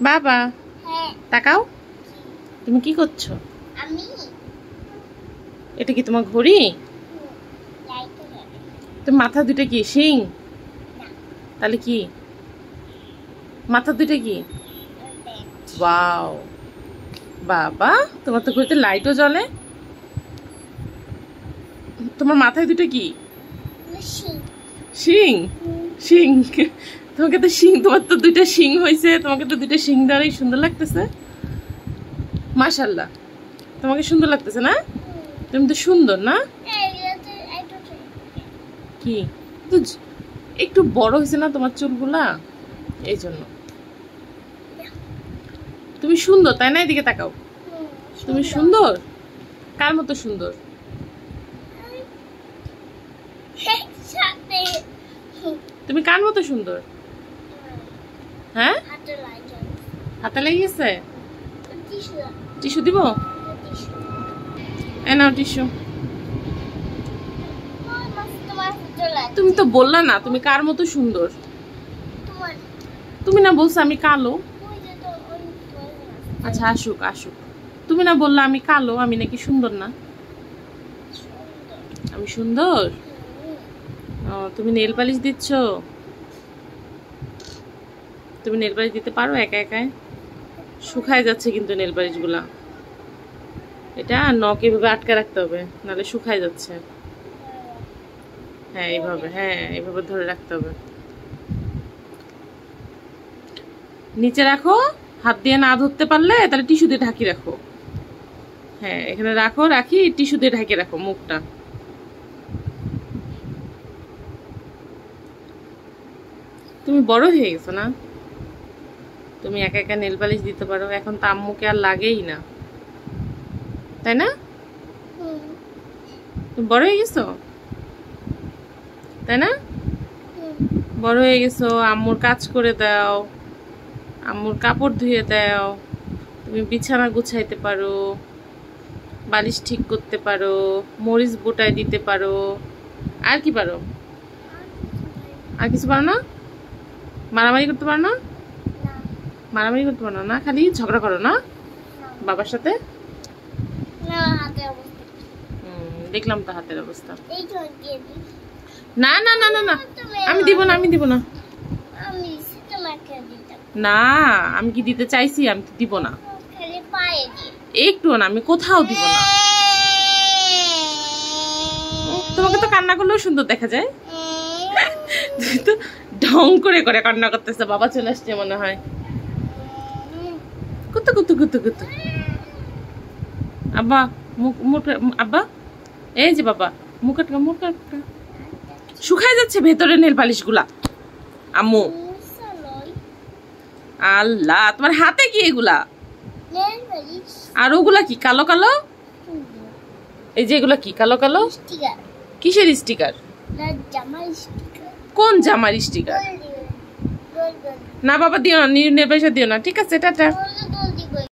বাবা তাকাও, তুমি কি করছো? এটা কি তোমার ঘড়ি? তুমি মাথা দুটো কি শিং? তাহলে কি মাথা দুটো কি? ওয়াও বাবা, তোমার তো ঘড়িতে লাইটও জ্বলে। তোমার মাথায় দুটো কি? শিং। শিং, তোমাকে তো শিং, তোমার তো দুইটা শিং হয়েছে, তোমাকে তো দুইটা শিং দ্বারাই সুন্দর লাগতেছে। মাশাআল্লাহ, তোমাকে সুন্দর লাগতেছে না? তুমি তো সুন্দর না? কি একটু বড় হয়েছে না তোমার চুলগুলা, এই জন্য। তুমি সুন্দর তাই না? এদিকে তাকাও, তুমি সুন্দর। কার মতো সুন্দর? তুমি কার মতো সুন্দর? হ্যাঁ, হাতে লেগে গেছে। টিস্যু দিব? এ নাও টিস্যু। তুমি তো বললা না তুমি কার মতো সুন্দর। তুমি না বলছো আমি কালো। আচ্ছা আসুক আসুক, তুমি না বললা আমি কালো, আমি নাকি সুন্দর না? আমি সুন্দর? ও, তুমি নেল পালিশ দিচ্ছ? তুমি নেল পালিশ দিতে পারো একা একাই? শুকায় যাচ্ছে কিন্তু নেল পালিশ গুলা। এটা নখ এভাবে আটকে রাখতে হবে, নাহলে শুকায় যাচ্ছে। হ্যাঁ এইভাবে, হ্যাঁ এইভাবে ধরে রাখতে হবে। নিচে রাখো, হাত দিয়ে না ধরতে পারলে তাহলে টিস্যু দিয়ে ঢাকি রাখো। হ্যাঁ এখানে রাখো, রাখি টিস্যু দিয়ে ঢাকি রাখো মুখটা। তুমি বড় হয়ে গেছো না, তুমি একা একা নেল পালিশ দিতে পারো। এখন তো আম্মুকে আর লাগেই না, তাই না? তুমি বড় হয়ে গেছো তাই না? বড় হয়ে গেছো, আম্মুর কাজ করে দাও, আম্মুর কাপড় ধুয়ে দাও, তুমি বিছানা গুছাইতে পারো, বালিশ ঠিক করতে পারো, মরিচ বোটায় দিতে পারো। আর কি পারো? আর কিছু পারো না? মারামারি করতে পারো না? মারামারি করতে পারো না, খালি ঝগড়া করো না বাবার সাথে? দেখলাম তো হাতের অবস্থা। না না না না না, আমি দিব না, আমি দিব না। না আমি কি দিতে চাইছি? আমি তো দিব না, একটু না, আমি কোথাও দিব না। তোমাকে তো কান্না করলেও সুন্দর দেখা যায়। তো ঢং করে করে কান্না করতেছে, বাবা চলে আসছে মনে হয়। কুতু কুতু কুতু কুতু। আব্বা মুখ, আব্বা এই যে বাবা মুখটা শুকায় যাচ্ছে ভেতরে নেল পালিশ গুলা। আম্মু আল্লাহ, তোমার হাতে কি এগুলা? আর ওগুলা কি কালো কালো? এই যে এগুলা কি কালো কালো? কিসের স্টিকার? কোন জামার স্টিকার? না বাবা দিও না, নেল পালিশ দিও না। ঠিক আছে টাটা।